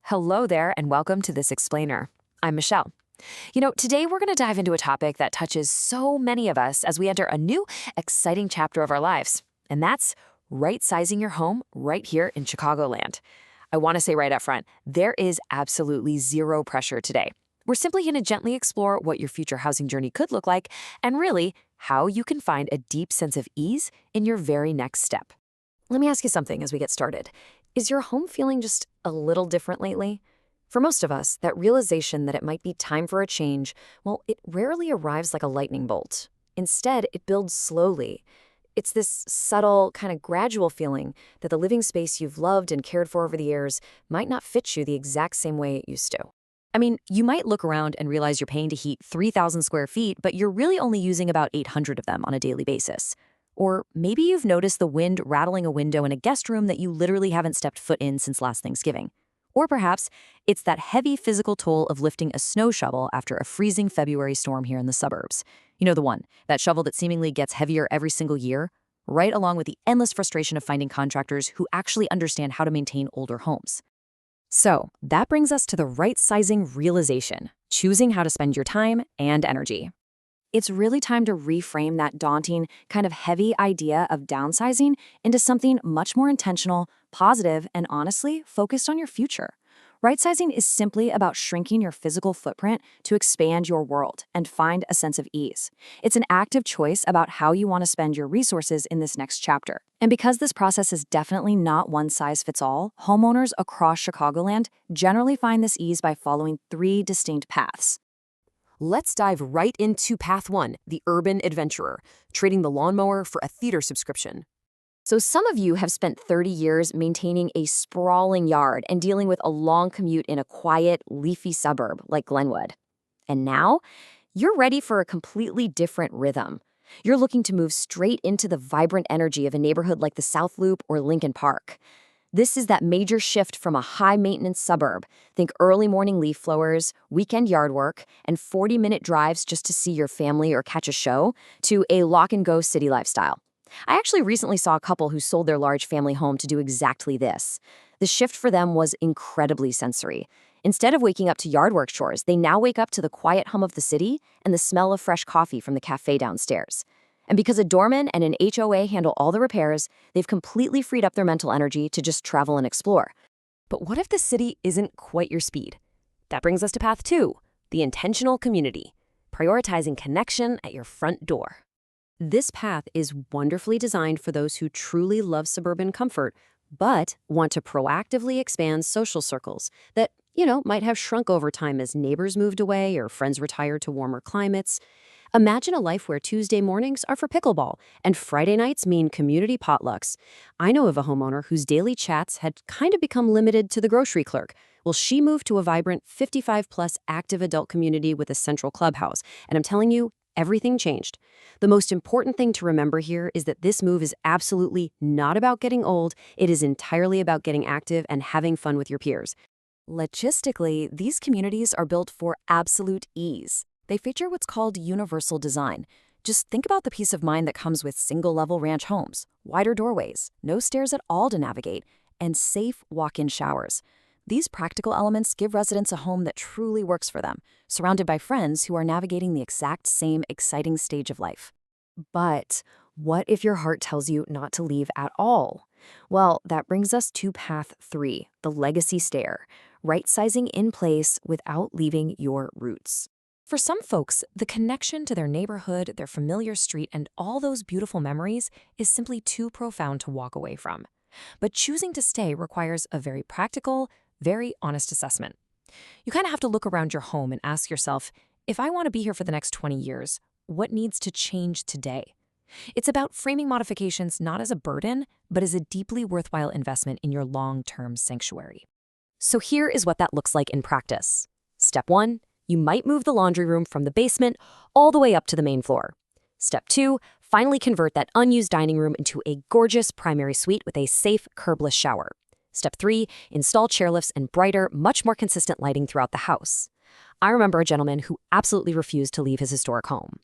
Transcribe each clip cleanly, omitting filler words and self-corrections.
Hello there, and welcome to This Explainer. I'm Michelle. Today we're going to dive into a topic that touches so many of us as we enter a new, exciting chapter of our lives, and that's right-sizing your home right here in Chicagoland. I want to say right up front, there is absolutely zero pressure today. We're simply going to gently explore what your future housing journey could look like, and really, how you can find a deep sense of ease in your very next step. Let me ask you something as we get started. Is your home feeling just a little different lately? For most of us, that realization that it might be time for a change, well, it rarely arrives like a lightning bolt. Instead, it builds slowly. It's this subtle, kind of gradual feeling that the living space you've loved and cared for over the years might not fit you the exact same way it used to. I mean, you might look around and realize you're paying to heat 3,000 square feet, but you're really only using about 800 of them on a daily basis. Or maybe you've noticed the wind rattling a window in a guest room that you literally haven't stepped foot in since last Thanksgiving. Or perhaps it's that heavy physical toll of lifting a snow shovel after a freezing February storm here in the suburbs. You know the one, that shovel that seemingly gets heavier every single year, right along with the endless frustration of finding contractors who actually understand how to maintain older homes. So that brings us to the right-sizing realization, choosing how to spend your time and energy. It's really time to reframe that daunting, kind of heavy idea of downsizing into something much more intentional, positive, and honestly, focused on your future. Right-sizing is simply about shrinking your physical footprint to expand your world and find a sense of ease. It's an active choice about how you want to spend your resources in this next chapter. And because this process is definitely not one size fits all, homeowners across Chicagoland generally find this ease by following 3 distinct paths. Let's dive right into Path 1, the urban adventurer, trading the lawnmower for a theater subscription. So some of you have spent 30 years maintaining a sprawling yard and dealing with a long commute in a quiet, leafy suburb like Glenwood. And now, you're ready for a completely different rhythm. You're looking to move straight into the vibrant energy of a neighborhood like the South Loop or Lincoln Park. This is that major shift from a high-maintenance suburb, think early morning leaf blowers, weekend yard work, and 40-minute drives just to see your family or catch a show, to a lock-and-go city lifestyle. I actually recently saw a couple who sold their large family home to do exactly this. The shift for them was incredibly sensory. Instead of waking up to yard work chores, they now wake up to the quiet hum of the city and the smell of fresh coffee from the cafe downstairs. And because a doorman and an HOA handle all the repairs, they've completely freed up their mental energy to just travel and explore. But what if the city isn't quite your speed? That brings us to Path 2, the intentional community, prioritizing connection at your front door. This path is wonderfully designed for those who truly love suburban comfort, but want to proactively expand social circles that, might have shrunk over time as neighbors moved away or friends retired to warmer climates. Imagine a life where Tuesday mornings are for pickleball and Friday nights mean community potlucks. I know of a homeowner whose daily chats had kind of become limited to the grocery clerk. Well, she moved to a vibrant 55-plus active adult community with a central clubhouse. And I'm telling you, everything changed. The most important thing to remember here is that this move is absolutely not about getting old. It is entirely about getting active and having fun with your peers. Logistically, these communities are built for absolute ease. They feature what's called universal design. Just think about the peace of mind that comes with single-level ranch homes, wider doorways, no stairs at all to navigate, and safe walk-in showers. These practical elements give residents a home that truly works for them, surrounded by friends who are navigating the exact same exciting stage of life. But what if your heart tells you not to leave at all? Well, that brings us to Path 3, the legacy stair, right-sizing in place without leaving your roots. For some folks, the connection to their neighborhood, their familiar street, and all those beautiful memories is simply too profound to walk away from. But choosing to stay requires a very practical, very honest assessment. You kind of have to look around your home and ask yourself, if I want to be here for the next 20 years, what needs to change today? It's about framing modifications not as a burden, but as a deeply worthwhile investment in your long-term sanctuary. So here is what that looks like in practice. Step 1. You might move the laundry room from the basement all the way up to the main floor. Step 2, finally convert that unused dining room into a gorgeous primary suite with a safe, curbless shower. Step 3, install chairlifts and brighter, much more consistent lighting throughout the house. I remember a gentleman who absolutely refused to leave his historic home.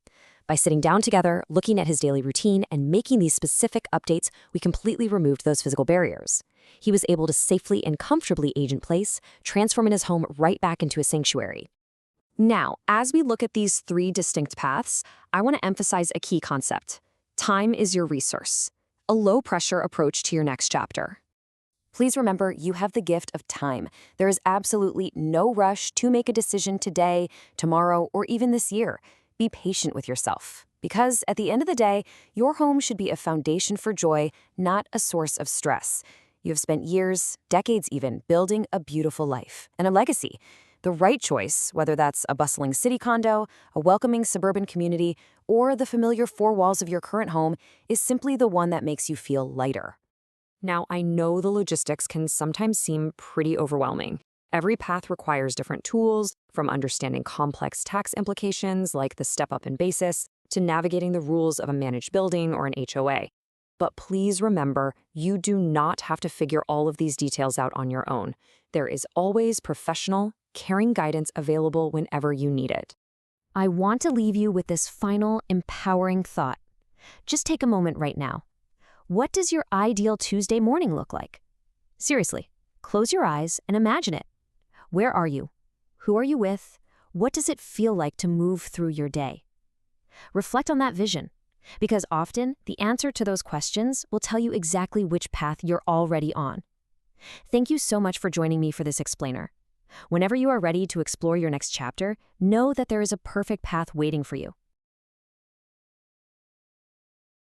By sitting down together, looking at his daily routine, and making these specific updates, we completely removed those physical barriers. He was able to safely and comfortably age in place, transforming his home right back into a sanctuary. Now, as we look at these 3 distinct paths, I want to emphasize a key concept. Time is your resource. A low-pressure approach to your next chapter. Please remember, you have the gift of time. There is absolutely no rush to make a decision today, tomorrow, or even this year. Be patient with yourself, because at the end of the day, your home should be a foundation for joy, not a source of stress. You have spent years, decades even, building a beautiful life and a legacy. The right choice, whether that's a bustling city condo, a welcoming suburban community, or the familiar 4 walls of your current home, is simply the one that makes you feel lighter. Now, I know the logistics can sometimes seem pretty overwhelming. Every path requires different tools, from understanding complex tax implications like the step-up in basis to navigating the rules of a managed building or an HOA. But please remember, you do not have to figure all of these details out on your own. There is always professional, caring guidance available whenever you need it. I want to leave you with this final, empowering thought. Just take a moment right now. What does your ideal Tuesday morning look like? Seriously, close your eyes and imagine it. Where are you? Who are you with? What does it feel like to move through your day? Reflect on that vision, because often the answer to those questions will tell you exactly which path you're already on. Thank you so much for joining me for this explainer. Whenever you are ready to explore your next chapter, know that there is a perfect path waiting for you.